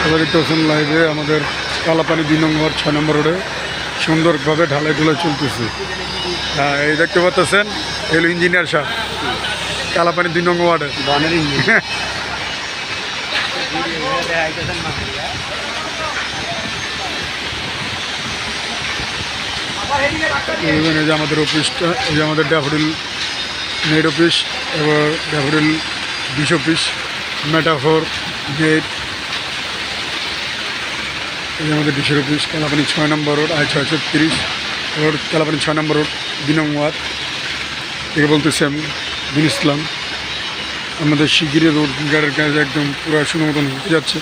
সবাই দেখতে পাচ্ছেন লাইভে আমাদের কালাপানি 2 নং ওয়ার্ড 6 নম্বর রোডে সুন্দরভাবে ঢালাইগুলো চলতেছে। এই দেখতে পাচ্ছেন এলো ইঞ্জিনিয়ার সাহেব কালাপানি 2 নং ওয়ার্ডে বনের ইঞ্জিন এই যে আমাদের অফিসটা, এই যে আমাদের ড্যাফোডিল নেট অফিস, এবার Daffodil dish office, metaphor gate, এই যে আমাদের ডিশের অফিস কালাপানি 6 নম্বর রোড I-630 রোড, কালাপানি 6 নম্বর রোড 2 নং ওয়ার্ড থেকে বলতেছি আমি বিন ইসলাম। আমাদের শিগগিরি রোড গাড়ির কাজ একদম পুরো সুন্দর মতন হয়ে যাচ্ছে।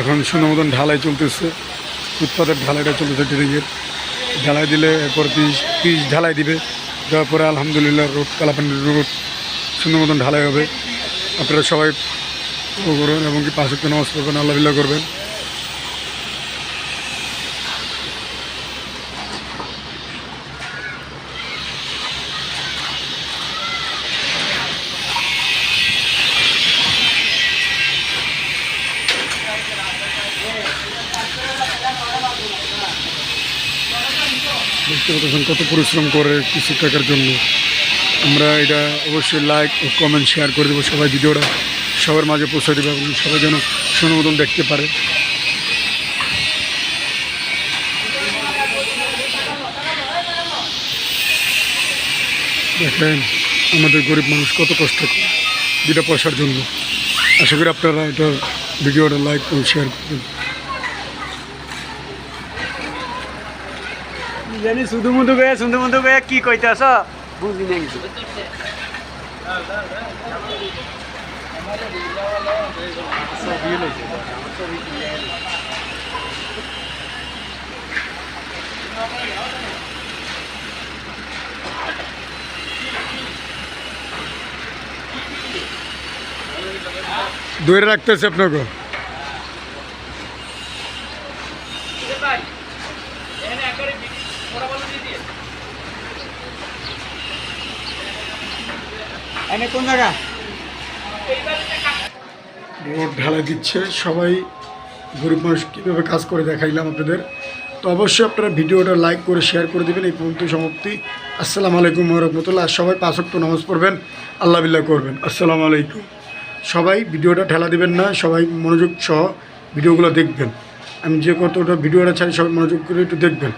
এখন সুন্দর মতন ঢালাই চলতেছে, ফুটপাতের ঢালাইটা চলতেছে ট্রেনিংয়ের ঢালাই দিলে এরপর পিচ ঢালাই দিবে, দেওয়ার পরে আলহামদুলিল্লাহ রোড কালাপানির রোড সুন্দর মতন ঢালাই হবে। আপনারা সবাই করবেন এবং কি 5 ওয়াক্ত নামাজ পড়বেন, আল্লাহ বিল্লাহ করবেন। দেখতে পাচ্ছেন কত পরিশ্রম করে কিছু টাকার জন্য। আমরা এটা অবশ্যই লাইক ও কমেন্ট শেয়ার করে দেবো, সবাই ভিডিওটা সবার মাঝে পৌঁছে দেবে এবং সবাই যেন সুন্দর মতন দেখতে পারে। দেখেন আমাদের গরিব মানুষ কত কষ্ট করে 2টা পয়সার জন্য। আশা করি আপনারা এটা ভিডিওটা লাইক ও শেয়ার করবেন। জানি শুধু মুধু গয়ে কি কইতে আস বুঝি নাই কিছু। দূরে রাখতেছে আপনাকে। কোন জায়গা রোড ঢালাই দিচ্ছে সবাই, গরিব মানুষ কীভাবে কাজ করে দেখাইলাম আপনাদের। তো অবশ্যই আপনারা ভিডিওটা লাইক করে শেয়ার করে দেবেন। এই পর্যন্ত সমাপ্তি। আসসালামু আলাইকুম ওয়া রাহমাতুল্লাহ। সবাই 5 ওয়াক্ত নামাজ পড়বেন, আল্লাহ বিল্লাহ করবেন। আসসালামু আলাইকুম। সবাই ভিডিওটা ঠেলা দেবেন না, সবাই মনোযোগ সহ ভিডিওগুলো দেখবেন। আমি যে কতটা ভিডিওটা চাই সবাই মনোযোগ করে একটু দেখবেন।